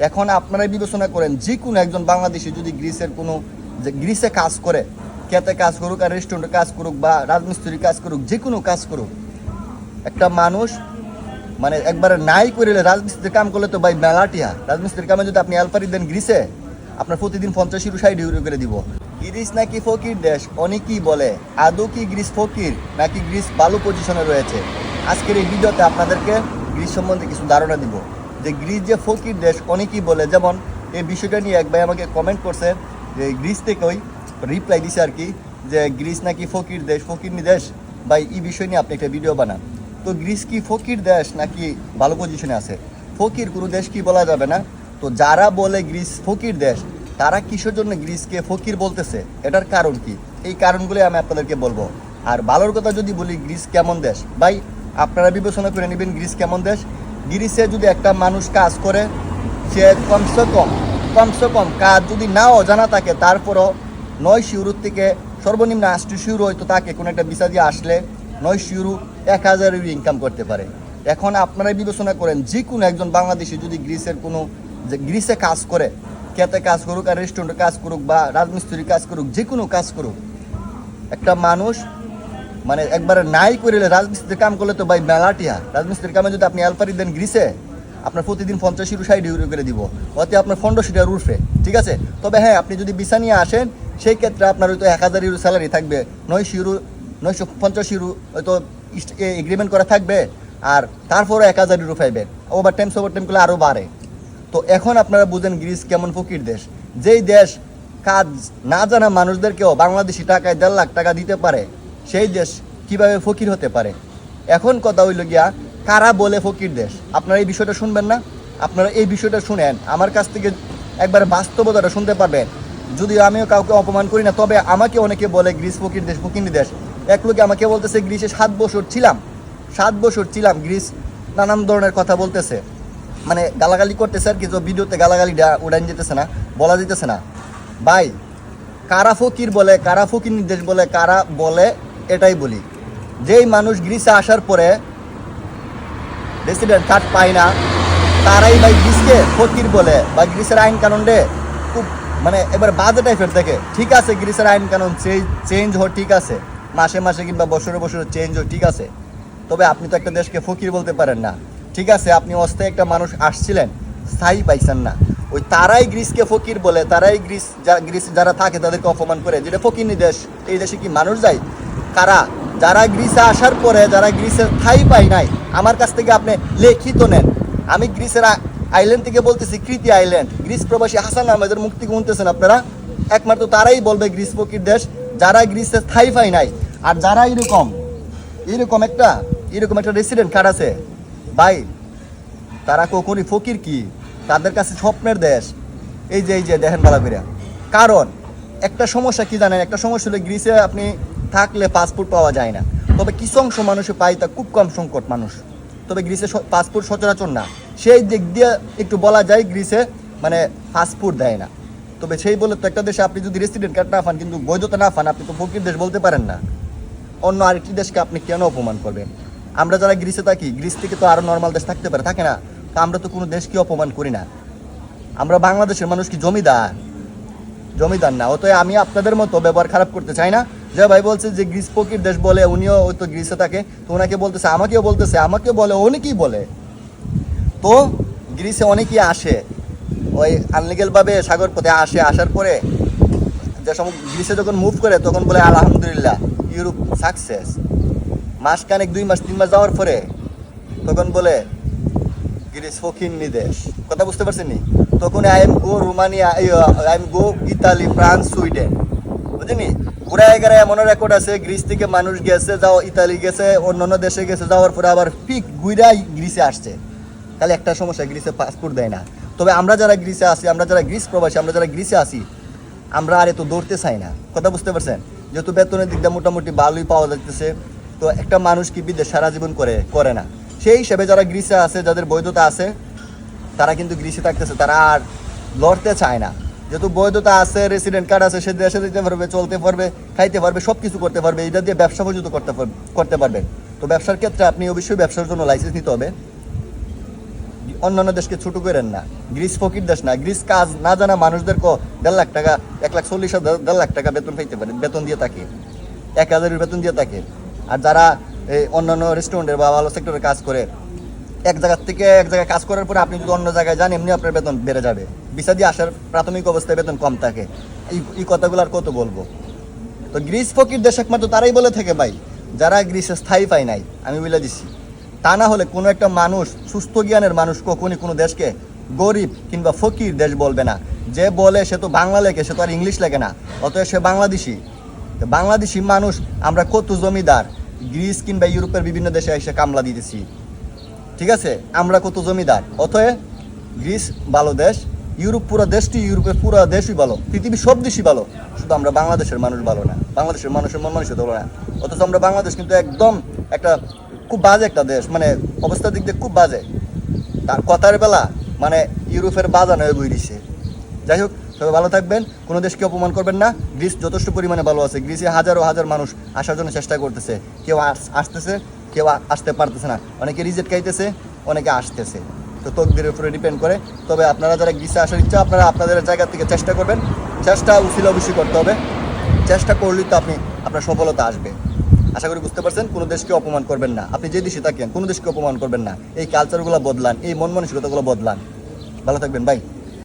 এখন আপনারাই বিবেচনা করেন, যে কোনো একজন বাংলাদেশি যদি গ্রিসে কাজ করে, খেতে কাজ করুক আর রেস্টুরেন্টে কাজ করুক বা রাজমিস্ত্রি কাজ করুক, যে কোনো কাজ করুক, একটা মানুষ মানে একবারে নাই করে রাজমিস্ত্রির কাম করলে তো ভাই মেলাটিয়া, রাজমিস্ত্রির কামে যদি আপনি অ্যালপারি দেন গ্রিসে, আপনার প্রতিদিন 50 ইউরো 60 ইউরো করে দিব। গ্রিস নাকি ফকির দেশ অনেকেই বলে, আদৌ কি গ্রিস ফকির নাকি গ্রিস ভালো পজিশনে রয়েছে? আজকের এই ভিডিওতে আপনাদেরকে গ্রিস সম্বন্ধে কিছু ধারণা দিব, যে গ্রিস যে ফকির দেশ অনেকেই বলে। যেমন এই বিষয়টা নিয়ে এক ভাই আমাকে কমেন্ট করছে, যে গ্রিস থেকে ওই রিপ্লাই দিছে আর কি, যে গ্রিস নাকি ফকির দেশ, ফকিরনি দেশ। ভাই এই বিষয় নিয়ে আপনি একটা ভিডিও বানান। তো গ্রিস কি ফকির দেশ নাকি ভালো পজিশনে আছে? ফকির কোনো দেশ কি বলা যাবে না। তো যারা বলে গ্রিস ফকির দেশ, তারা কিসের জন্য গ্রিসকে ফকির বলতেছে, এটার কারণ কি? এই কারণগুলো আমি আপনাদেরকে বলবো। আর ভালোর কথা যদি বলি, গ্রিস কেমন দেশ, ভাই আপনারা বিবেচনা করে নেবেন গ্রিস কেমন দেশ। গ্রিসে যদি একটা মানুষ কাজ করে, সে কমসে কম কাজ যদি নাও জানা থাকে, তারপরও 9 ইউরো থেকে সর্বনিম্ন 8 ইউরো হয়তো তাকে কোনো একটা ভিসা দিয়ে আসলে 9 ইউরো 1000 ইউরো ইনকাম করতে পারে। এখন আপনারাই বিবেচনা করেন, যে কোনো একজন বাংলাদেশি যদি গ্রিসে কাজ করে, খেতে কাজ করুক আর রেস্টুরেন্টে কাজ করুক বা রাজমিস্ত্রি কাজ করুক, যে কোনো কাজ করুক, একটা মানুষ মানে একবারে নাই করে রাজমিস্ত্রির কাম করলে তো ভাই মেলাটিয়া, রাজমিস্ত্রির কামে যদি আপনি অ্যালপারি দেন গ্রিসে, আপনার প্রতিদিন 50 ইউরো 60 ইউরো করে দিব, ওতে আপনার 1500 টাকা উঠবে, ঠিক আছে? তবে হ্যাঁ, আপনি যদি ভিসা নিয়ে আসেন, সেই ক্ষেত্রে আপনার হয়তো 1000 ইউরো স্যালারি থাকবে, 950 ইউরো হয়তো এগ্রিমেন্ট করা থাকবে, আর তারপরে 1000 ইউরো পাইবেন। ওভার টাইম করলে আরও বাড়ে। তো এখন আপনারা বুঝেন গ্রিস কেমন ফকির দেশ। যেই দেশ কাজ না জানা মানুষদেরকেও বাংলাদেশি টাকায় 1.5 লাখ টাকা দিতে পারে, সেই দেশ কিভাবে ফকির হতে পারে? এখন কথা হইল গিয়া, কারা বলে ফকির দেশ? আপনারা এই বিষয়টা শুনবেন না? আপনারা এই বিষয়টা শুনেন, আমার কাছ থেকে একবার বাস্তবতাটা শুনতে পারবেন। যদিও আমিও কাউকে অপমান করি না, তবে আমাকে অনেকে বলে গ্রিস ফকির দেশ, ফকিরনি দেশ। এক লোকে আমাকে বলতেছে গ্রিসে 7 বছর ছিলাম, গ্রিস নানান ধরনের কথা বলতেছে, মানে গালাগালি করতেছে আর কিছু ভিডিওতে, গালাগালিটা উড়ান যেতেছে না, বলা যেতেছে না। ভাই কারা ফকির বলে, কারা ফকির নির্দেশ বলে, কারা বলে এটাই বলি। যেই মানুষ গ্রিসে আসার পরে রেসিডেন্ট কার্ড পায় না, তারাই ভাই গ্রিসকে ফকির বলে, বা গ্রিসের আইন কানুনে খুব মানে এবার বাজে টাইপের দেখে। ঠিক আছে, গ্রিসের আইন কানুন চেঞ্জ হয়, ঠিক আছে, মাসে মাসে কিংবা বছরে বছরে চেঞ্জ হয়, ঠিক আছে। তবে আপনি তো একটা দেশকে ফকির বলতে পারেন না। ঠিক আছে, আপনি অস্থায়ী একটা মানুষ আসছিলেন, স্থায়ী পাইছেন না, ওই তারাই গ্রিসকে ফকির বলে, তারাই গ্রিস যারা থাকে তাদেরকে অপমান করে, যেটা ফকিরনি দেশ। এই দেশে কি মানুষ যায়? কারা? যারা গ্রিসে আসার পরে, যারা গ্রিসের স্থায়ী পাই নাই। আমার কাছ থেকে আপনি লিখিত নেন, আমি গ্রিসের আইল্যান্ড থেকে বলতেছি, কৃতি আইল্যান্ড, গ্রিস প্রবাসী হাসান আহমেদের মুখ থেকে শুনতেছেন আপনারা। একমাত্র তারাই বলবে গ্রিস ফকির দেশ, যারা গ্রিসের স্থায়ী পাই নাই, আর যারা এরকম একটা রেসিডেন্ট কার্ড আছে, ভাই তারা কখনই ফকির কি, তাদের কাছে স্বপ্নের দেশ। এই যে দেখেন ভালো করে। কারণ একটা সমস্যা কি জানেন? একটা সমস্যা হলো গ্রিসে আপনি থাকলে পাসপোর্ট পাওয়া যায় না। তবে কিছু অংশ মানুষে পায়, তা খুব কম সংকট মানুষ। তবে গ্রিসে পাসপোর্ট সচরাচর না, সেই দিক দিয়ে একটু বলা যায় গ্রিসে মানে পাসপোর্ট দেয় না। তবে সেই বলে তো একটা দেশে আপনি যদি রেসিডেন্ট কার্ড না পান, কিন্তু বৈধতা না পান, আপনি তো ফকির দেশ বলতে পারেন না। অন্য আরেকটি দেশকে আপনি কেন অপমান করবেন? আমরা যারা গ্রিসে থাকি, গ্রিস থেকে তো আরও নর্মাল দেশ থাকতে পারে, থাকে না? তো আমরা তো কোনো দেশকে অপমান করি না। আমরা বাংলাদেশের মানুষ কি জমিদার না? অতএব আমি আপনাদের মতো ব্যবহার খারাপ করতে চাই না। যে ভাই বলছে যে গ্রিস ফকির দেশ বলে, উনিও ওই তো গ্রিসে থাকে, তো ওনাকে বলতেছে, আমাকেও বলে, অনেকেই বলে। তো গ্রিসে অনেকেই আসে ওই আনলিগেলভাবে সাগর পথে আসার পরে যে সময় গ্রিসে যখন মুভ করে, তখন বলে আলহামদুলিল্লাহ ইউরোপ সাকসেস। মাসখানেক 2 মাস 3 মাস যাওয়ার পরে তখন বলে গ্রিস ফকিরনি দেশ। কথা বুঝতে পারছেন নি? তখন I am go Italy, France, Sweden, বুঝলি? ঘুরায় গেড়ায় এমন রেকর্ড আছে, গ্রিস থেকে মানুষ গেছে, যাও ইতালি গেছে, অন্যান্য দেশে গেছে, যাওয়ার পরে আবার পিক ঘুরাই গ্রিসে আসছে। তাহলে একটা সমস্যা, গ্রিসে পাসপোর্ট দেয় না। তবে আমরা যারা গ্রিসে আসি, আমরা যারা গ্রিস প্রবাসী, আমরা যারা গ্রিসে আসি, আমরা আর এত দৌড়তে চাই না। কথা বুঝতে পারছেন? যেহেতু বেতনের দিকটা মোটামুটি ভালোই পাওয়া যাচ্ছে, তো একটা মানুষ কি বিদেশ সারা জীবন করে না। সেই হিসেবে যারা গ্রিসে আছে, যাদের বৈধতা আছে, তারা কিন্তু গ্রিসে থাকতেছে, তারা আর লড়তে চায় না। যেহেতু বৈধতা আছে, রেসিডেন্ট কার্ড আছে, সে দেশে যেতে পারবে, চলতে পারবে, খাইতে পারবে, সব কিছু করতে পারবে। এটা দিয়ে ব্যবসা পর্যন্ত করতে পারবেন। তো ব্যবসার ক্ষেত্রে আপনি অবশ্যই ব্যবসার জন্য লাইসেন্স নিতে হবে। অন্যান্য দেশকে ছোট করেন না। গ্রিস ফকির দেশ না, গ্রিস কাজ না জানা মানুষদেরকে 1.5 লাখ টাকা, 1,40,000, 1.5 লাখ টাকা বেতন পাইতে পারে, বেতন দিয়ে থাকে, 1,000 বেতন দিয়ে থাকে। আর যারা এই অন্যান্য রেস্টুরেন্টের বা ভালো সেক্টরে কাজ করে, এক জায়গার থেকে এক জায়গায় কাজ করার পরে আপনি যদি অন্য জায়গায় যান, এমনি আপনার বেতন বেড়ে যাবে। ভিসা দিয়ে আসার প্রাথমিক অবস্থায় বেতন কম থাকে। এই কথাগুলো আর কত বলবো? তো গ্রিস ফকির দেশ একমাত্র তারাই বলে থাকে ভাই, যারা গ্রিসে স্থায়ী পায় নাই। আমি বলে দিচ্ছি, তা না হলে কোনো একটা মানুষ, সুস্থ জ্ঞানের মানুষ কখনই কোনো দেশকে গরিব কিংবা ফকির দেশ বলবে না। যে বলে সে তো বাংলা লেখে, সে তো আর ইংলিশ লেখে না, অতএব সে বাংলাদেশি। তো বাংলাদেশি মানুষ আমরা কত জমিদার, গ্রিস কিংবা ইউরোপের বিভিন্ন দেশে এসে কামলা দিতেছি, ঠিক আছে? আমরা কত জমিদার। অতএব গ্রিস ভালো দেশ, ইউরোপ পুরো দেশটি, ইউরোপের পুরো দেশই ভালো, পৃথিবীর সব দেশই ভালো, শুধু আমরা বাংলাদেশের মানুষ ভালো না, বাংলাদেশের মানুষের মন মানসিকতা ভালো না। অথচ আমরা বাংলাদেশ কিন্তু একদম একটা খুব বাজে একটা দেশ, মানে অবস্থার দিক দিয়ে খুব বাজে। তার কথার বেলা মানে ইউরোপের বাজানো হয়ে বই দিছে। যাই হোক, সবাই ভালো থাকবেন, কোনো দেশকে অপমান করবেন না। গ্রিস যথেষ্ট পরিমাণে ভালো আছে। গ্রিসে হাজার মানুষ আসার জন্য চেষ্টা করতেছে, কেউ আসতেছে, কেউ আসতে পারতেছে না, অনেকে রিজেক্ট খাইতেছে, অনেকে আসতেছে। তো তকদিরের উপরে ডিপেন্ড করে। তবে আপনারা যারা গ্রিসে আসার ইচ্ছা, আপনারা আপনাদের জায়গা থেকে চেষ্টা করবেন। চেষ্টা উচিত অবশ্যই করতে হবে, চেষ্টা করলেই তো আপনার সফলতা আসবে। আশা করি বুঝতে পারছেন। কোনো দেশকে অপমান করবেন না, আপনি যে দেশে থাকেন কোনো দেশকে অপমান করবেন না। এই কালচারগুলো বদলান, এই মন মানসিকতাগুলো বদলান। ভালো থাকবেন ভাই।